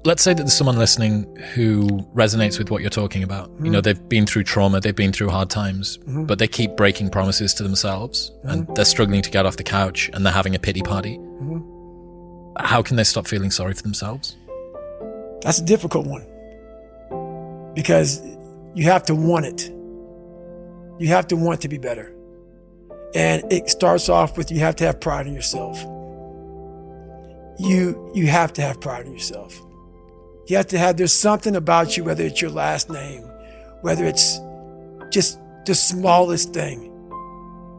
let's say that there's someone listening who resonates with what you're talking about. You know, they've been through trauma, they've been through hard times, but they keep breaking promises to themselves and they're struggling to get off the couch and they're having a pity party. How can they stop feeling sorry for themselves? That's a difficult one, because you have to want it. You have to want to be better. And it starts off with, you have to have pride in yourself. You have to have pride in yourself. You have to have, there's something about you, whether it's your last name, whether it's just the smallest thing,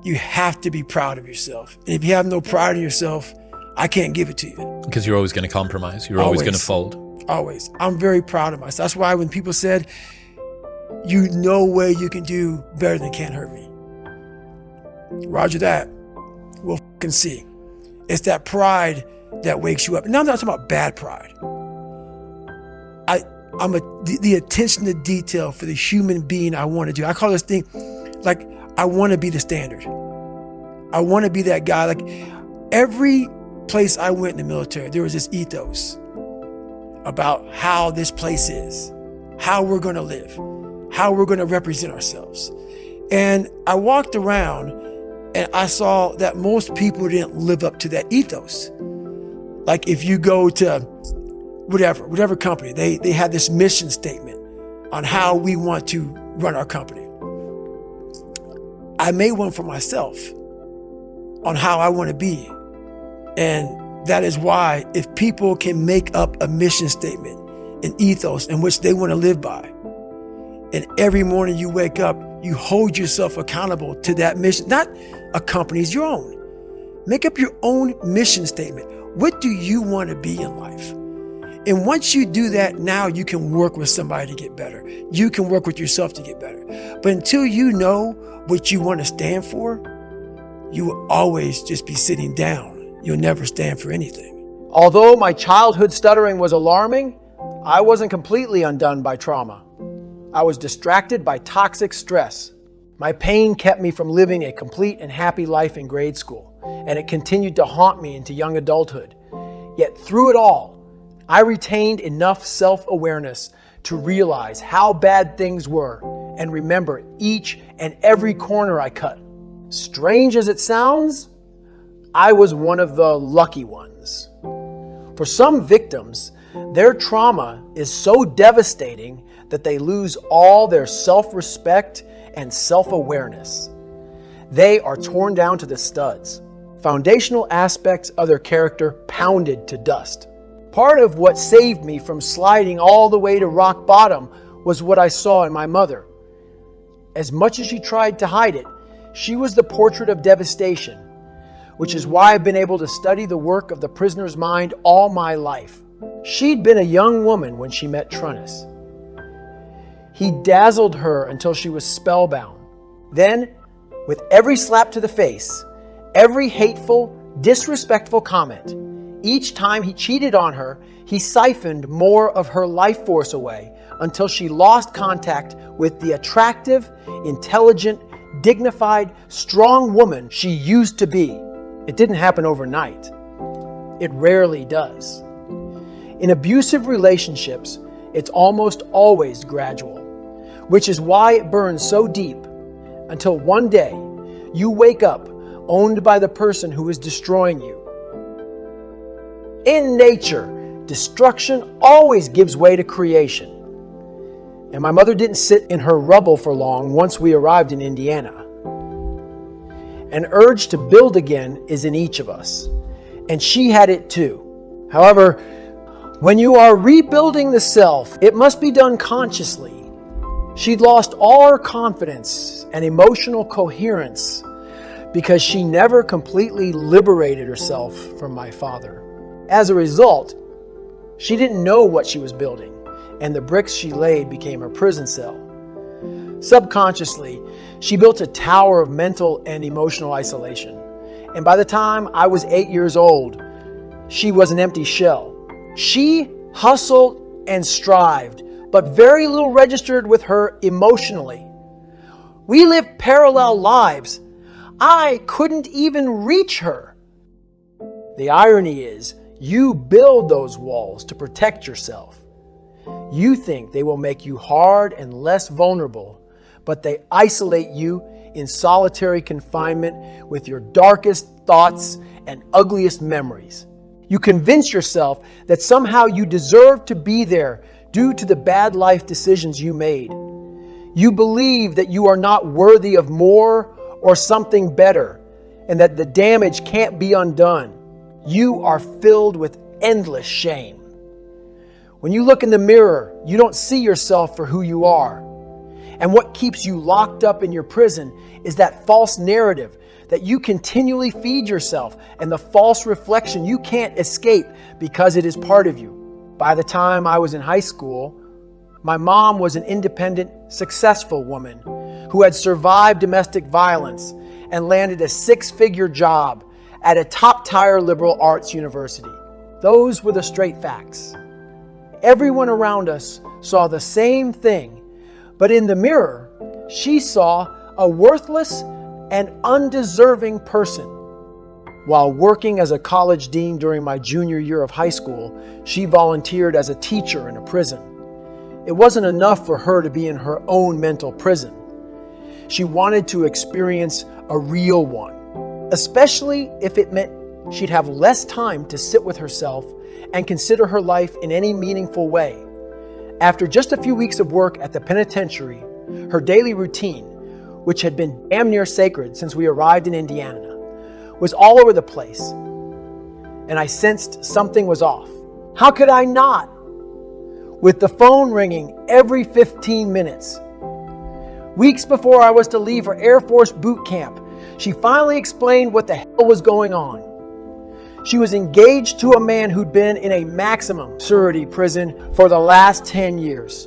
you have to be proud of yourself. And if you have no pride in yourself, I can't give it to you. Because you're always going to compromise. You're always going to fold. Always. I'm very proud of myself. That's why when people said, you know way you can do better than Can't Hurt Me. Roger that. We'll fucking see. It's that pride that wakes you up. And now I'm not talking about bad pride. I'm the attention to detail for the human being I want to do. I call this thing, like, I want to be the standard. I want to be that guy. Like, every place I went in the military, there was this ethos about how this place is, how we're going to live, how we're going to represent ourselves. And I walked around and I saw that most people didn't live up to that ethos. Like, if you go to whatever company, they had this mission statement on how we want to run our company. I made one for myself on how I want to be. And that is why, if people can make up a mission statement, an ethos in which they want to live by, and every morning you wake up, you hold yourself accountable to that mission, not a company's, your own. Make up your own mission statement. What do you want to be in life? And once you do that, now you can work with somebody to get better. You can work with yourself to get better. But until you know what you want to stand for, you will always just be sitting down. You'll never stand for anything. Although my childhood stuttering was alarming, I wasn't completely undone by trauma. I was distracted by toxic stress. My pain kept me from living a complete and happy life in grade school, and it continued to haunt me into young adulthood. Yet through it all, I retained enough self-awareness to realize how bad things were and remember each and every corner I cut. Strange as it sounds, I was one of the lucky ones. For some victims, their trauma is so devastating that they lose all their self-respect and self-awareness. They are torn down to the studs. Foundational aspects of their character pounded to dust. Part of what saved me from sliding all the way to rock bottom was what I saw in my mother. As much as she tried to hide it, she was the portrait of devastation, which is why I've been able to study the work of the prisoner's mind all my life. She'd been a young woman when she met Trunnis. He dazzled her until she was spellbound. Then, with every slap to the face, every hateful, disrespectful comment, each time he cheated on her, he siphoned more of her life force away until she lost contact with the attractive, intelligent, dignified, strong woman she used to be. It didn't happen overnight. It rarely does. In abusive relationships, it's almost always gradual, which is why it burns so deep until one day you wake up owned by the person who is destroying you. In nature, destruction always gives way to creation. And my mother didn't sit in her rubble for long once we arrived in Indiana. An urge to build again is in each of us, and she had it too. However, when you are rebuilding the self, it must be done consciously. She'd lost all her confidence and emotional coherence because she never completely liberated herself from my father. As a result, she didn't know what she was building, and the bricks she laid became her prison cell. Subconsciously, she built a tower of mental and emotional isolation. And by the time I was 8 years old, she was an empty shell. She hustled and strived, but very little registered with her emotionally. We lived parallel lives. I couldn't even reach her. The irony is, You build those walls to protect yourself. You think they will make you hard and less vulnerable, but they isolate you in solitary confinement with your darkest thoughts and ugliest memories. You convince yourself that somehow you deserve to be there due to the bad life decisions you made. You believe that you are not worthy of more or something better, and that the damage can't be undone. You are filled with endless shame. When you look in the mirror, you don't see yourself for who you are. And what keeps you locked up in your prison is that false narrative that you continually feed yourself and the false reflection you can't escape because it is part of you. By the time I was in high school, my mom was an independent, successful woman who had survived domestic violence and landed a six-figure job at a top-tier liberal arts university. Those were the straight facts. Everyone around us saw the same thing, but in the mirror, she saw a worthless and undeserving person. While working as a college dean during my junior year of high school, she volunteered as a teacher in a prison. It wasn't enough for her to be in her own mental prison. She wanted to experience a real one, especially if it meant she'd have less time to sit with herself and consider her life in any meaningful way. After just a few weeks of work at the penitentiary, her daily routine, which had been damn near sacred since we arrived in Indiana, was all over the place, and I sensed something was off. How could I not? With the phone ringing every 15 minutes. Weeks before I was to leave for Air Force boot camp, she finally explained what the hell was going on. She was engaged to a man who'd been in a maximum security prison for the last 10 years.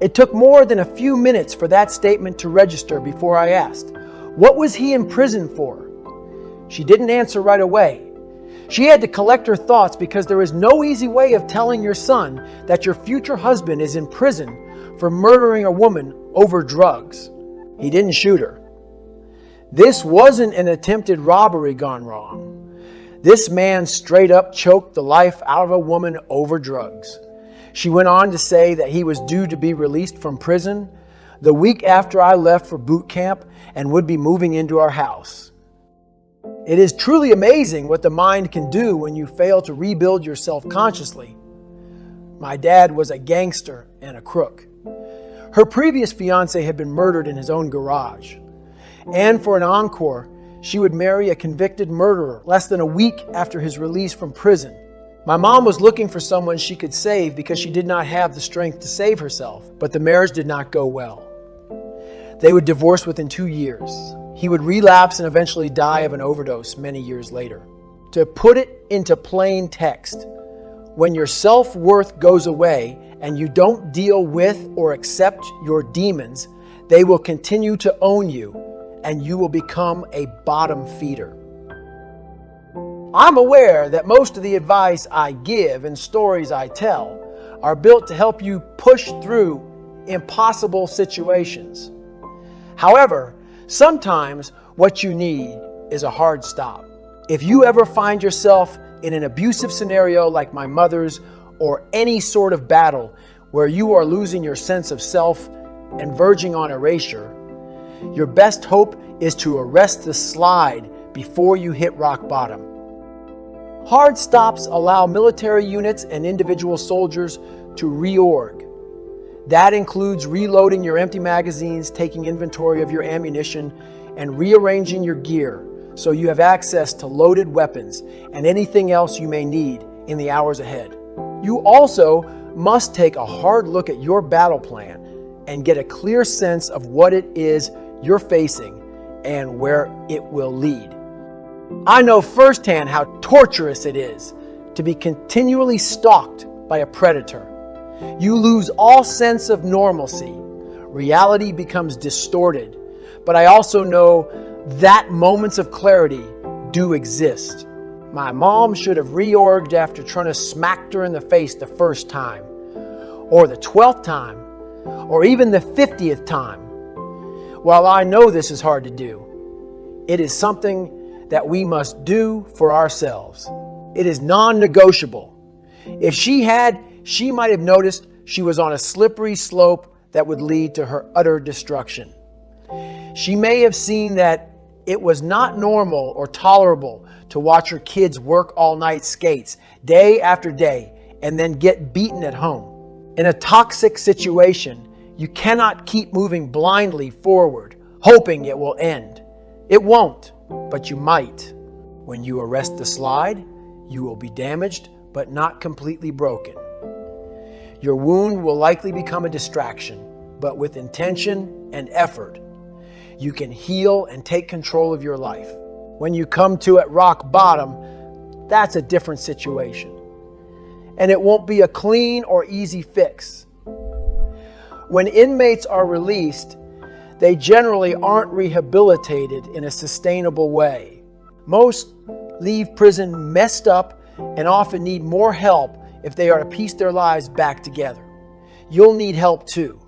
It took more than a few minutes for that statement to register before I asked, what was he in prison for? She didn't answer right away. She had to collect her thoughts because there is no easy way of telling your son that your future husband is in prison for murdering a woman over drugs. He didn't shoot her. This wasn't an attempted robbery gone wrong. This man straight up choked the life out of a woman over drugs. She went on to say that he was due to be released from prison the week after I left for boot camp and would be moving into our house. It is truly amazing what the mind can do when you fail to rebuild yourself consciously. My dad was a gangster and a crook. Her previous fiance had been murdered in his own garage. And for an encore, she would marry a convicted murderer less than a week after his release from prison. My mom was looking for someone she could save because she did not have the strength to save herself, but the marriage did not go well. They would divorce within 2 years. He would relapse and eventually die of an overdose many years later. To put it into plain text, when your self-worth goes away and you don't deal with or accept your demons, they will continue to own you and you will become a bottom feeder. I'm aware that most of the advice I give and stories I tell are built to help you push through impossible situations. However, sometimes what you need is a hard stop. If you ever find yourself in an abusive scenario like my mother's or any sort of battle where you are losing your sense of self and verging on erasure, your best hope is to arrest the slide before you hit rock bottom. Hard stops allow military units and individual soldiers to reorg. That includes reloading your empty magazines, taking inventory of your ammunition, and rearranging your gear so you have access to loaded weapons and anything else you may need in the hours ahead. You also must take a hard look at your battle plan and get a clear sense of what it is you're facing and where it will lead. I know firsthand how torturous it is to be continually stalked by a predator. You lose all sense of normalcy. Reality becomes distorted. But I also know that moments of clarity do exist. My mom should have reorged after trying to smack her in the face the first time, or the 12th time, or even the 50th time. While I know this is hard to do, it is something that we must do for ourselves. It is non-negotiable. If she had, she might have noticed she was on a slippery slope that would lead to her utter destruction. She may have seen that it was not normal or tolerable to watch her kids work all-night skates day after day and then get beaten at home. In a toxic situation, you cannot keep moving blindly forward, hoping it will end. It won't, but you might. When you arrest the slide, you will be damaged, but not completely broken. Your wound will likely become a distraction, but with intention and effort, you can heal and take control of your life. When you come to at rock bottom, that's a different situation. And it won't be a clean or easy fix. When inmates are released, they generally aren't rehabilitated in a sustainable way. Most leave prison messed up and often need more help if they are to piece their lives back together. You'll need help too.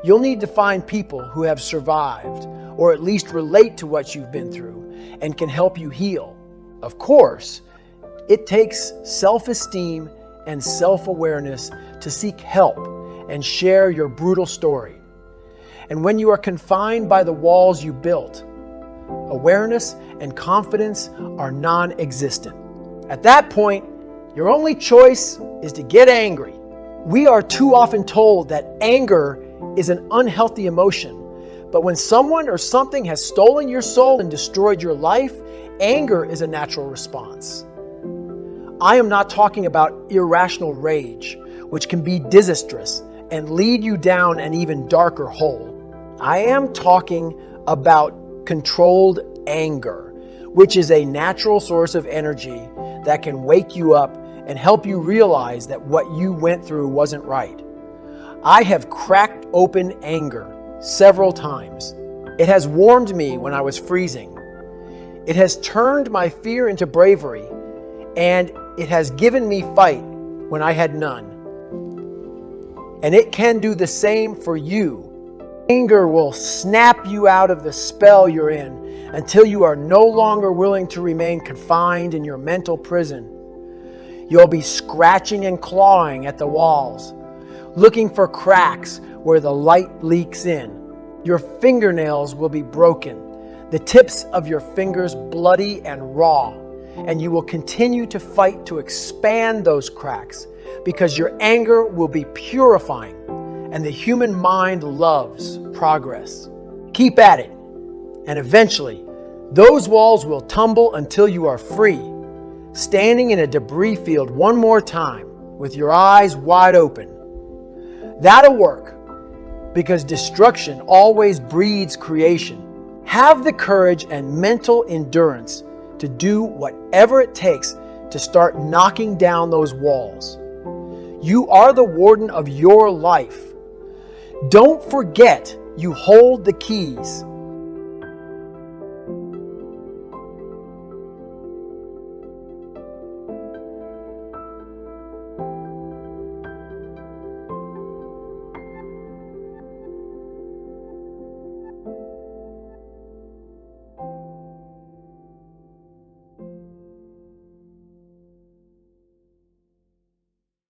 You'll need to find people who have survived, or at least relate to what you've been through, and can help you heal. Of course, it takes self-esteem and self-awareness to seek help and share your brutal story. And when you are confined by the walls you built, awareness and confidence are non-existent. At that point, your only choice is to get angry. We are too often told that anger is an unhealthy emotion. But when someone or something has stolen your soul and destroyed your life, anger is a natural response. I am not talking about irrational rage, which can be disastrous and lead you down an even darker hole. I am talking about controlled anger, which is a natural source of energy that can wake you up and help you realize that what you went through wasn't right. I have cracked open anger several times. It has warmed me when I was freezing. It has turned my fear into bravery, and it has given me fight when I had none. And it can do the same for you. Anger will snap you out of the spell you're in until you are no longer willing to remain confined in your mental prison. You'll be scratching and clawing at the walls, looking for cracks where the light leaks in. Your fingernails will be broken, the tips of your fingers bloody and raw, and you will continue to fight to expand those cracks because your anger will be purifying, and the human mind loves progress. Keep at it, and eventually, those walls will tumble until you are free, standing in a debris field one more time with your eyes wide open. That'll work, because destruction always breeds creation. Have the courage and mental endurance to do whatever it takes to start knocking down those walls. You are the warden of your life. Don't forget you hold the keys.